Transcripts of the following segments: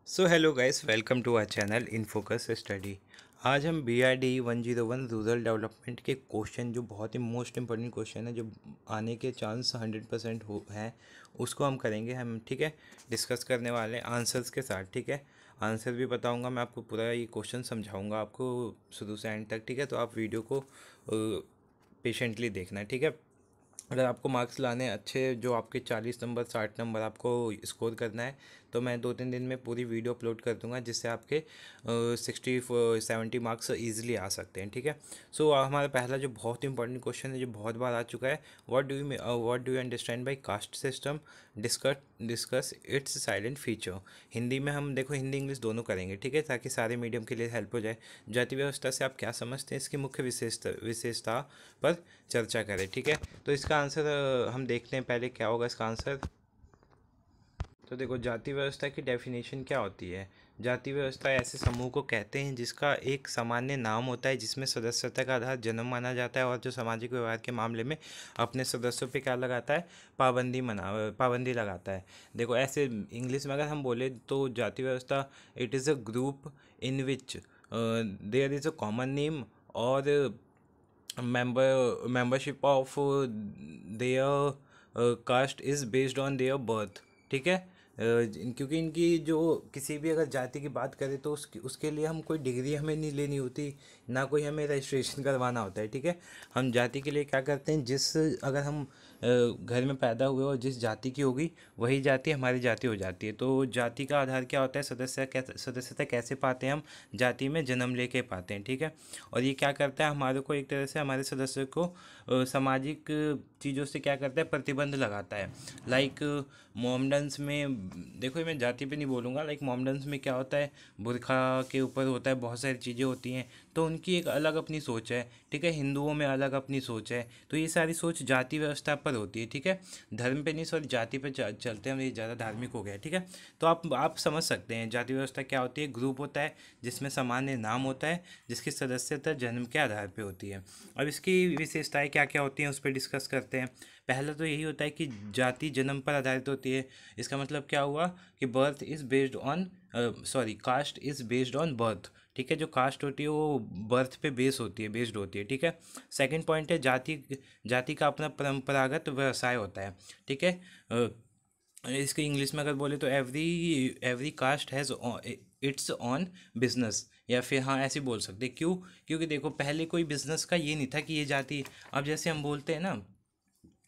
So hello guys, welcome to our channel in focus study. आज हम BRD 101 rural development के question, जो बहुत ही मोस्ट इंपॉर्टेंट क्वेश्चन है, जो आने के चांस 100% हो हैं, उसको हम करेंगे। हम ठीक है डिस्कस करने वाले हैं आंसर्स के साथ। ठीक है, आंसर भी बताऊंगा मैं आपको, पूरा ये क्वेश्चन समझाऊंगा आपको शुरू से एंड तक। ठीक है, तो आप वीडियो को पेशेंटली देखना है। ठीक है, अगर आपको मार्क्स लाने हैं अच्छे, जो आपके 40 नंबर 60 नंबर आपको स्कोर करना है, तो मैं 2-3 दिन में पूरी वीडियो अपलोड कर दूंगा, जिससे आपके 60-70 मार्क्स ईजिली आ सकते हैं। ठीक है, सो हमारा पहला जो बहुत इंपॉर्टेंट क्वेश्चन है, जो बहुत बार आ चुका है, what do you understand bye caste system, discuss discuss it's silent feature. Hindi में हम देखो, हिंदी इंग्लिश दोनों करेंगे। ठीक है, ताकि सारे मीडियम के लिए हेल्प हो जाए। जाति व्यवस्था से आप क्या समझते हैं, इसकी मुख्य विशेषता पर चर्चा करें। ठीक है, तो इसका आंसर हम देखते हैं पहले क्या होगा इसका आंसर। तो देखो, जाति व्यवस्था की डेफिनेशन क्या होती है। जाति व्यवस्था ऐसे समूह को कहते हैं जिसका एक सामान्य नाम होता है, जिसमें सदस्यता का आधार जन्म माना जाता है, और जो सामाजिक व्यवहार के मामले में अपने सदस्यों पे क्या लगाता है, पाबंदी लगाता है। देखो, ऐसे इंग्लिश में अगर हम बोले तो जाति व्यवस्था, it is a group in which there is a common name, और membership of their caste is based on their birth. ठीक है, क्योंकि इनकी जो किसी भी अगर जाति की बात करें, तो उसके लिए हम कोई डिग्री हमें नहीं लेनी होती, ना कोई हमें रजिस्ट्रेशन करवाना होता है। ठीक है, हम जाति के लिए क्या करते हैं, अगर हम घर में पैदा हुए और जिस जाति की होगी, वही जाति हमारी जाति हो जाती है। तो जाति का आधार क्या होता है, सदस्यता कैसे पाते हैं हम, जाति में जन्म लेके पाते हैं। ठीक है, और ये क्या करता है, हमारे को एक तरह से हमारे सदस्य को सामाजिक चीज़ों से क्या करता है, प्रतिबंध लगाता है। लाइक मोमडन्स में, देखो मैं जाति पे नहीं बोलूँगा, लाइक मोमडन्स में क्या होता है, बुरखा के ऊपर होता है, बहुत सारी चीज़ें होती हैं, तो उनकी एक अलग अपनी सोच है। ठीक है, हिंदुओं में अलग अपनी सोच है, तो ये सारी सोच जाति व्यवस्था पर होती है। ठीक है, धर्म पे नहीं, सॉरी जाति पे चलते हैं हम, ये ज़्यादा धार्मिक हो गया है। ठीक है, तो आप समझ सकते हैं जाति व्यवस्था क्या होती है। ग्रुप होता है जिसमें सामान्य नाम होता है, जिसकी सदस्यता जन्म के आधार पे होती है। अब इसकी विशेषताएं क्या क्या होती हैं, उस पर डिस्कस करते हैं। पहला तो यही होता है कि जाति जन्म पर आधारित होती है। इसका मतलब क्या हुआ कि birth is based on, sorry caste is based on birth. ठीक है, जो कास्ट होती है वो बर्थ पे बेस्ड होती है। ठीक है, सेकंड पॉइंट है, जाति का अपना परंपरागत व्यवसाय होता है। ठीक है, इसके इंग्लिश में अगर बोले तो every every caste has its on business, या फिर हाँ ऐसे बोल सकते हैं। क्यों? क्योंकि देखो, पहले कोई बिजनेस का ये नहीं था कि ये जाति, अब जैसे हम बोलते हैं ना,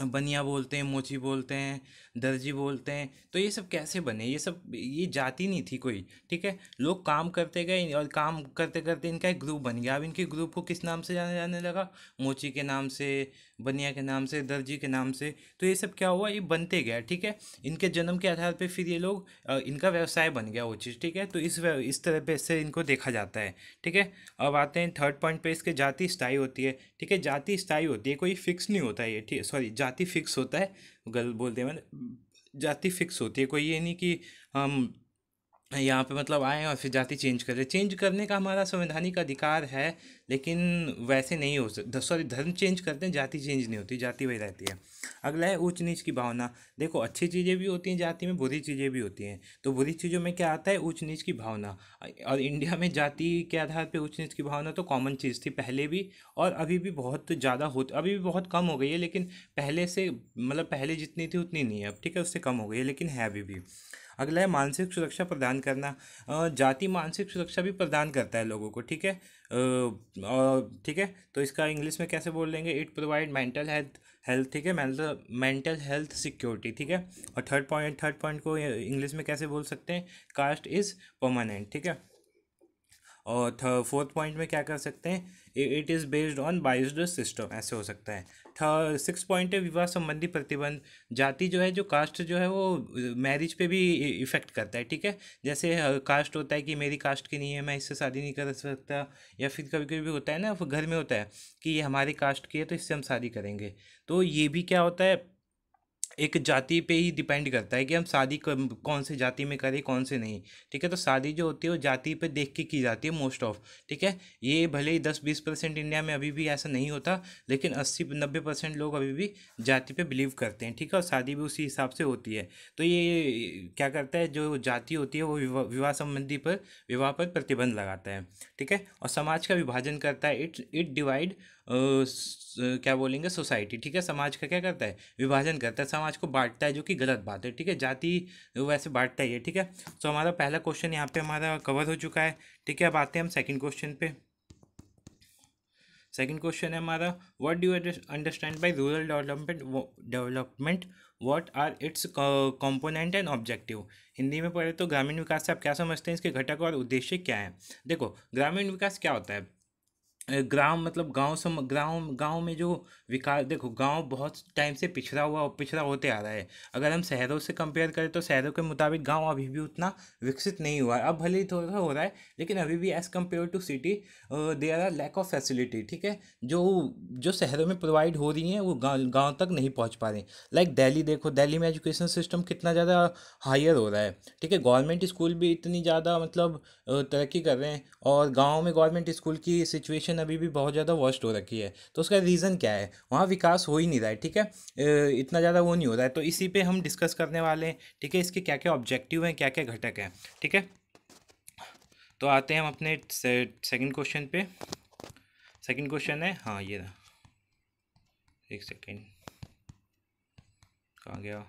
बनिया बोलते हैं, मोची बोलते हैं, दर्जी बोलते हैं, तो ये सब कैसे बने, ये जाति नहीं थी कोई। ठीक है, लोग काम करते गए, और काम करते करते इनका एक ग्रुप बन गया। अब इनके ग्रुप को किस नाम से जाना जाने लगा, मोची के नाम से, बनिया के नाम से, दर्जी के नाम से। तो ये सब क्या हुआ, ये बनते गया। ठीक है, इनके जन्म के आधार पे फिर ये लोग, इनका व्यवसाय बन गया वो चीज़। ठीक है, तो इस तरह पे से इनको देखा जाता है। ठीक है, अब आते हैं थर्ड पॉइंट पे, इसके जाति स्थायी होती है। ठीक है, जाति स्थायी होती है, कोई फिक्स नहीं होता है ये। ठीक है, सॉरी जाति फिक्स होता है, गलत बोलते हैं मैंने, जाति फिक्स होती है। कोई ये नहीं कि हम यहाँ पे मतलब आए और फिर जाति चेंज कर ले, चेंज करने का हमारा संवैधानिक अधिकार है, लेकिन वैसे नहीं हो सकता। सॉरी, धर्म चेंज करते हैं, जाति चेंज नहीं होती, जाति वही रहती है। अगला है ऊंच नीच की भावना। देखो, अच्छी चीज़ें भी होती हैं जाति में, बुरी चीज़ें भी होती हैं। तो बुरी चीज़ों में क्या आता है, ऊंच नीच की भावना। और इंडिया में जाति के आधार पे ऊंच नीच की भावना तो कॉमन चीज़ थी पहले भी, और अभी भी बहुत ज़्यादा होती, अभी भी बहुत कम हो गई है, लेकिन पहले से, मतलब पहले जितनी थी उतनी नहीं है अब। ठीक है, उससे कम हो गई है, लेकिन है अभी भी। अगला है मानसिक सुरक्षा प्रदान करना। जाति मानसिक सुरक्षा भी प्रदान करता है लोगों को। ठीक है, और ठीक है, तो इसका इंग्लिश में कैसे बोल लेंगे, it provide mental health health ठीक है, मेंटल हेल्थ सिक्योरिटी। ठीक है, और थर्ड पॉइंट को इंग्लिश में कैसे बोल सकते हैं, कास्ट इज़ परमानेंट। ठीक है, और फोर्थ पॉइंट में क्या कर सकते हैं, it is based on biased system, ऐसे हो सकता है। सिक्स पॉइंट है विवाह संबंधी प्रतिबंध। जाति जो है, जो कास्ट जो है, वो मैरिज पे भी इफेक्ट करता है। ठीक है, जैसे कास्ट होता है कि मेरी कास्ट की नहीं है, मैं इससे शादी नहीं कर सकता, या फिर कभी कभी होता है ना, घर में होता है कि ये हमारी कास्ट की है तो इससे हम शादी करेंगे। तो ये भी क्या होता है, एक जाति पे ही डिपेंड करता है कि हम शादी कौन से जाति में करें कौन से नहीं। ठीक है, तो शादी जो होती है वो जाति पे देख के की जाती है मोस्ट ऑफ। ठीक है, ये भले ही 10-20% इंडिया में अभी भी ऐसा नहीं होता, लेकिन 80-90% लोग अभी भी जाति पे बिलीव करते हैं। ठीक है, और शादी भी उसी हिसाब से होती है। तो ये क्या करता है, जो जाति होती है वो विवाह संबंधी पर विवाह पर प्रतिबंध लगाता है। ठीक है, और समाज का विभाजन करता है। इट डिवाइड क्या बोलेंगे, सोसाइटी। ठीक है, समाज का क्या करता है, विभाजन करता है, समाज को बांटता है, जो कि गलत बात है। ठीक है, जाति वैसे बांटता ही है। ठीक है, तो हमारा पहला क्वेश्चन यहाँ पे हमारा कवर हो चुका है। ठीक है, अब आते हैं हम सेकंड क्वेश्चन पे। सेकंड क्वेश्चन है हमारा, what do you understand by rural development, what are its component and objective. Hindi में पढ़े तो ग्रामीण विकास से आप क्या समझते हैं, इसके घटक और उद्देश्य क्या है। देखो, ग्रामीण विकास क्या होता है, ग्राम मतलब गांव में जो विकास, देखो गांव बहुत टाइम से पिछड़ा होते आ रहा है। अगर हम शहरों से कंपेयर करें तो शहरों के मुताबिक गांव अभी भी उतना विकसित नहीं हुआ है। अब भले ही थोड़ा सा हो रहा है, लेकिन अभी भी as compare to city there are lack of facility. ठीक है, जो जो शहरों में प्रोवाइड हो रही हैं वो गाँव तक नहीं पहुँच पा रही। लाइक दिल्ली देखो, दिल्ली में एजुकेशन सिस्टम कितना ज़्यादा हायर हो रहा है। ठीक है, गवर्नमेंट स्कूल भी इतनी ज़्यादा मतलब तरक्की कर रहे हैं, और गांव में गवर्नमेंट स्कूल की सिचुएशन अभी भी बहुत ज़्यादा वर्स्ट हो रखी है। तो उसका रीज़न क्या है, वहाँ विकास हो ही नहीं रहा है। ठीक है, इतना ज़्यादा वो नहीं हो रहा है, तो इसी पे हम डिस्कस करने वाले हैं। ठीक है, इसके क्या क्या ऑब्जेक्टिव हैं, क्या क्या घटक हैं। ठीक है, तो आते हैं हम अपने सेकंड क्वेश्चन पे। सेकंड क्वेश्चन है, हाँ ये रहा, एक सेकेंड, कहाँ गया।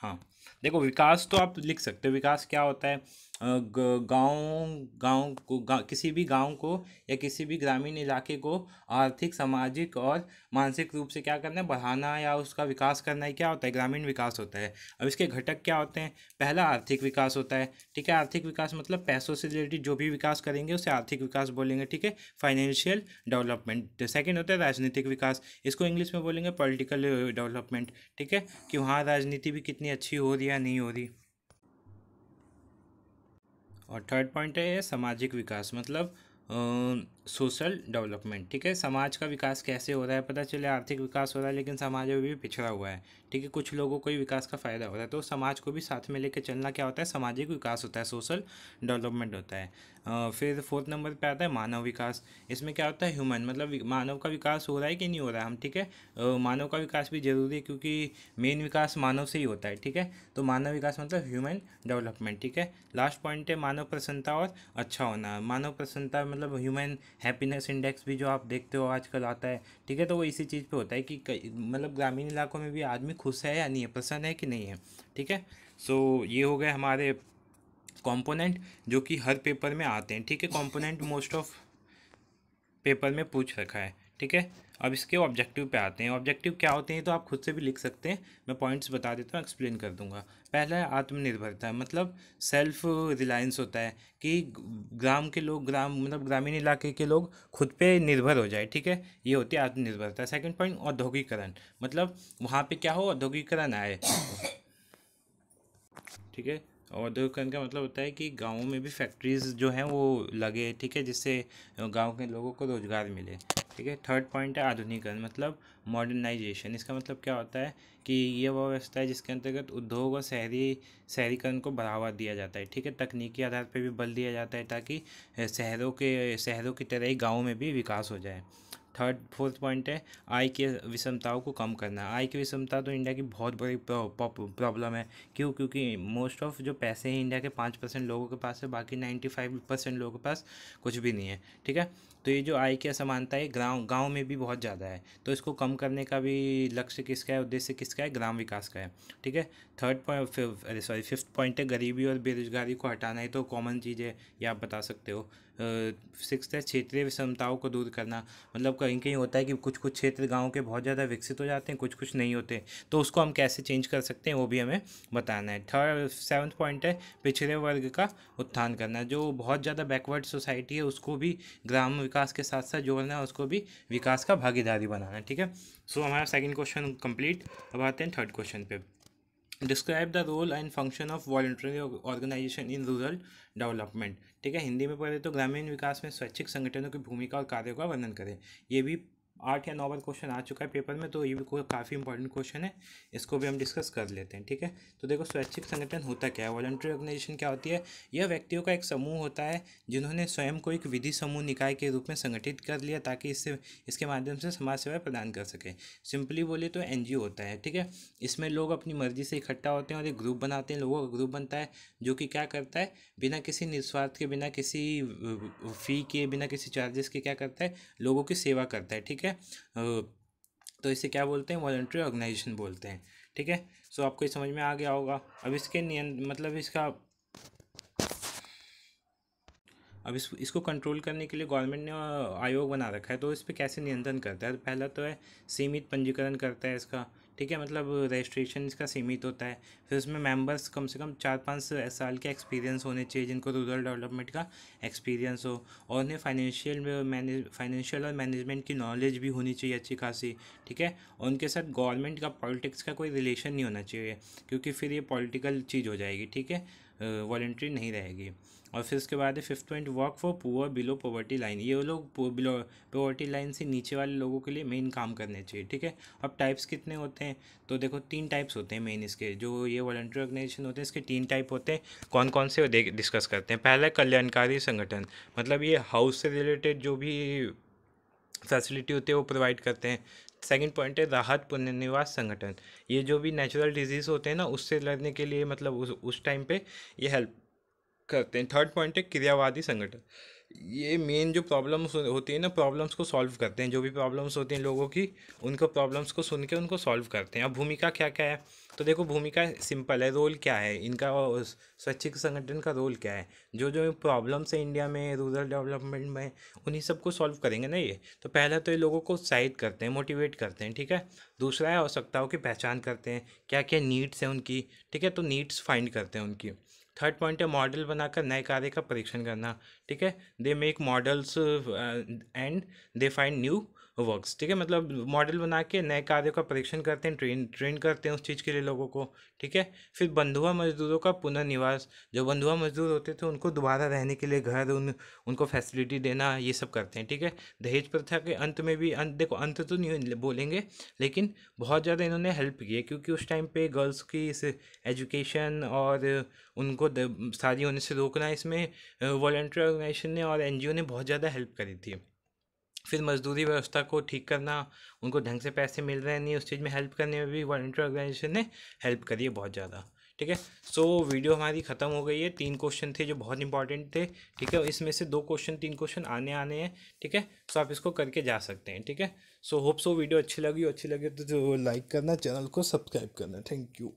हाँ, देखो विकास तो आप लिख सकते हो, विकास क्या होता है, गांव गांव को किसी भी गांव को या किसी भी ग्रामीण इलाके को आर्थिक, सामाजिक और मानसिक रूप से क्या करना है, बढ़ाना या उसका विकास करना ही क्या होता है, ग्रामीण विकास होता है। अब इसके घटक क्या होते हैं, पहला आर्थिक विकास होता है। ठीक है, आर्थिक विकास मतलब पैसों से रिलेटेड जो भी विकास करेंगे उसे आर्थिक विकास बोलेंगे। ठीक है, फाइनेंशियल डेवलपमेंट। सेकेंड होता है राजनीतिक विकास, इसको इंग्लिश में बोलेंगे पॉलिटिकल डेवलपमेंट। ठीक है, कि वहाँ राजनीति भी कितनी अच्छी हो रही है या नहीं हो रही। और थर्ड पॉइंट है सामाजिक विकास, मतलब सोशल डेवलपमेंट। ठीक है, समाज का विकास कैसे हो रहा है, पता चले आर्थिक विकास हो रहा है लेकिन समाज अभी भी पिछड़ा हुआ है। ठीक है, कुछ लोगों को ही विकास का फ़ायदा हो रहा है, तो समाज को भी साथ में लेकर चलना क्या होता है, सामाजिक विकास होता है, सोशल डेवलपमेंट होता है। फिर फोर्थ नंबर पे आता है मानव विकास। इसमें क्या होता है, ह्यूमन मतलब मानव का विकास हो रहा है कि नहीं हो रहा है हम। ठीक है, मानव का विकास भी जरूरी है, क्योंकि मेन विकास मानव से ही होता है। ठीक है, तो मानव विकास मतलब ह्यूमन डेवलपमेंट। ठीक है, लास्ट पॉइंट है मानव प्रसन्नता और अच्छा होना। मानव प्रसन्नता मतलब ह्यूमन हैप्पीनेस इंडेक्स भी जो आप देखते हो आजकल आता है। ठीक है, तो वो इसी चीज़ पे होता है कि मतलब ग्रामीण इलाकों में भी आदमी खुश है या नहीं है, प्रसन्न है कि नहीं है। ठीक है, सो ये हो गए हमारे कंपोनेंट जो कि हर पेपर में आते हैं। ठीक है, कंपोनेंट मोस्ट ऑफ पेपर में पूछ रखा है। ठीक है, अब इसके ऑब्जेक्टिव पे आते हैं। ऑब्जेक्टिव क्या होते हैं तो आप खुद से भी लिख सकते हैं, मैं पॉइंट्स बता देता हूँ, एक्सप्लेन कर दूंगा। पहला है आत्मनिर्भरता, मतलब सेल्फ रिलायंस होता है कि ग्राम के लोग, ग्राम मतलब ग्रामीण इलाके के लोग खुद पे निर्भर हो जाए। ठीक है, ये होती है आत्मनिर्भरता। सेकंड पॉइंट औद्योगिकरण, मतलब वहाँ पे क्या हो, औद्योगिकरण आए। ठीक है, औद्योगिकरण का मतलब होता है कि गाँवों में भी फैक्ट्रीज जो हैं वो लगे। ठीक है, जिससे गांव के लोगों को रोजगार मिले। ठीक है, थर्ड पॉइंट है आधुनिकरण, मतलब मॉडर्नाइजेशन। इसका मतलब क्या होता है कि ये वो व्यवस्था है जिसके अंतर्गत उद्योग और शहरीकरण को बढ़ावा दिया जाता है। ठीक है, तकनीकी आधार पर भी बल दिया जाता है ताकि शहरों की तरह ही गाँवों में भी विकास हो जाए। फोर्थ पॉइंट है आय की विषमताओं को कम करना। आय की विषमता तो इंडिया की बहुत बड़ी प्रॉब्लम है। क्यों, क्योंकि मोस्ट ऑफ जो पैसे हैं इंडिया के 5% लोगों के पास है, बाकी 95% लोगों के पास कुछ भी नहीं है। ठीक है, तो ये जो आय की असमानता है गाँव गाँव में भी बहुत ज़्यादा है, तो इसको कम करने का भी लक्ष्य किसका है, उद्देश्य किसका है, ग्राम विकास का है। ठीक है, थर्ड पॉइंट फिफ्थ पॉइंट है गरीबी और बेरोजगारी को हटाना। है तो कॉमन चीज़ है, ये आप बता सकते हो। सिक्स्थ है क्षेत्रीय विषमताओं को दूर करना, मतलब कहीं कहीं होता है कि कुछ कुछ क्षेत्र गांव के बहुत ज़्यादा विकसित हो जाते हैं, कुछ कुछ नहीं होते, तो उसको हम कैसे चेंज कर सकते हैं वो भी हमें बताना है। सेवन्थ पॉइंट है पिछड़े वर्ग का उत्थान करना, जो बहुत ज़्यादा बैकवर्ड सोसाइटी है उसको भी ग्राम विकास के साथ साथ जोड़ना है, उसको भी विकास का भागीदारी बनाना है। ठीक है, सो हमारा सेकेंड क्वेश्चन कंप्लीट। अब आते हैं थर्ड क्वेश्चन पे। Describe the role and function of voluntary organisation in rural development. ठीक है, हिंदी में पढ़े तो ग्रामीण विकास में स्वैच्छिक संगठनों की भूमिका और कार्यों का वर्णन करें। ये भी 8 या 9 बार क्वेश्चन आ चुका है पेपर में, तो ये भी काफ़ी इंपॉर्टेंट क्वेश्चन है, इसको भी हम डिस्कस कर लेते हैं। ठीक है, तो देखो स्वैच्छिक संगठन होता क्या है, वॉलंटरी ऑर्गेनाइजेशन क्या होती है। यह व्यक्तियों का एक समूह होता है जिन्होंने स्वयं को एक विधि समूह निकाय के रूप में संगठित कर लिया ताकि इसके माध्यम से समाज सेवा प्रदान कर सके। सिंपली बोले तो एनजीओ होता है। ठीक है, इसमें लोग अपनी मर्जी से इकट्ठा होते हैं और एक ग्रुप बनाते हैं, लोगों का ग्रुप बनता है जो कि क्या करता है, बिना किसी निस्वार्थ के, बिना किसी फ़ी के, बिना किसी चार्जेस के क्या करता है, लोगों की सेवा करता है। ठीक है, तो इसे क्या बोलते हैं, वॉलंटरी ऑर्गेनाइजेशन बोलते हैं। ठीक है, सो आपको ये समझ में आ गया होगा। अब इसके नियम मतलब इसका अब इसको कंट्रोल करने के लिए गवर्नमेंट ने आयोग बना रखा है, तो इस पर कैसे नियंत्रण करता है। पहला तो है सीमित पंजीकरण करता है इसका। ठीक है, मतलब रजिस्ट्रेशन इसका सीमित होता है। फिर उसमें मेंबर्स कम से कम 4-5 साल के एक्सपीरियंस होने चाहिए, जिनको रूरल डेवलपमेंट का एक्सपीरियंस हो, और उन्हें फाइनेंशियल और मैनेजमेंट की नॉलेज भी होनी चाहिए अच्छी खासी। ठीक है, और उनके साथ गवर्नमेंट का पॉलिटिक्स का कोई रिलेशन नहीं होना चाहिए, क्योंकि फिर ये पॉलिटिकल चीज़ हो जाएगी। ठीक है, वॉलंटरी नहीं रहेगी। और फिर उसके बाद है 5th point, work for poor below poverty line. ये लोग बिलो पॉवर्टी लाइन से नीचे वाले लोगों के लिए मेन काम करने चाहिए। ठीक है, अब टाइप्स कितने होते हैं, तो देखो 3 टाइप्स होते हैं मेन इसके, जो ये वॉलंटरी ऑर्गेनाइजेशन होते हैं इसके 3 टाइप होते हैं। कौन कौन से डिस्कस करते हैं। पहला है कल्याणकारी संगठन, मतलब ये हाउस से रिलेटेड जो भी फैसिलिटी होती है वो प्रोवाइड करते हैं। सेकंड पॉइंट है राहत पुनर्निवास संगठन, ये जो भी नेचुरल डिजीज़ होते हैं ना उससे लड़ने के लिए, मतलब उस टाइम पे ये हेल्प करते हैं। थर्ड पॉइंट है क्रियावादी संगठन, ये मेन जो प्रॉब्लम्स होती है ना, प्रॉब्लम्स को सॉल्व करते हैं। जो भी प्रॉब्लम्स होती हैं लोगों की, उनको प्रॉब्लम्स को सुन के उनको सॉल्व करते हैं। अब भूमिका क्या क्या है, तो देखो भूमिका सिंपल है, रोल क्या है इनका, स्वैच्छिक संगठन का रोल क्या है। जो जो प्रॉब्लम्स है इंडिया में रूरल डेवलपमेंट में, उन्हीं सबको सॉल्व करेंगे ना ये। तो पहला तो ये लोगों को उत्साहित करते हैं, मोटिवेट करते हैं। ठीक है, दूसरा है आवश्यकताओं की पहचान करते हैं, क्या क्या नीड्स हैं उनकी। ठीक है, तो नीड्स फाइंड करते हैं उनकी। थर्ड पॉइंट है मॉडल बनाकर नए कार्य का परीक्षण करना। ठीक है, they make models and they find new works. ठीक है, मतलब मॉडल बना के नए कार्यों का परीक्षण करते हैं, ट्रेन करते हैं उस चीज़ के लिए लोगों को। ठीक है, फिर बंधुआ मजदूरों का पुनर्निवास, जो बंधुआ मजदूर होते थे उनको दोबारा रहने के लिए घर, उनको फैसिलिटी देना, ये सब करते हैं। ठीक है, दहेज प्रथा के अंत में भी, देखो अंत तो नहीं बोलेंगे, लेकिन बहुत ज़्यादा इन्होंने हेल्प की है, क्योंकि उस टाइम पे गर्ल्स की इस एजुकेशन और उनको शादी होने से रोकना, इसमें वॉलंटरी ऑर्गेनाइजेशन ने और एनजीओ ने बहुत ज़्यादा हेल्प करी थी। फिर मजदूरी व्यवस्था को ठीक करना, उनको ढंग से पैसे मिल रहे हैं नहीं, उस चीज़ में हेल्प करने में भी वॉलंटरी ऑर्गेनाइजेशन ने हेल्प करी है बहुत ज़्यादा। ठीक है, सो वीडियो हमारी ख़त्म हो गई है। 3 क्वेश्चन थे जो बहुत इंपॉर्टेंट थे। ठीक है, इसमें से 2 क्वेश्चन 3 क्वेश्चन आने आने हैं। ठीक है, सो आप इसको करके जा सकते हैं। ठीक है, सो होप सो वीडियो अच्छी लगी तो जो लाइक करना, चैनल को सब्सक्राइब करना। Thank you.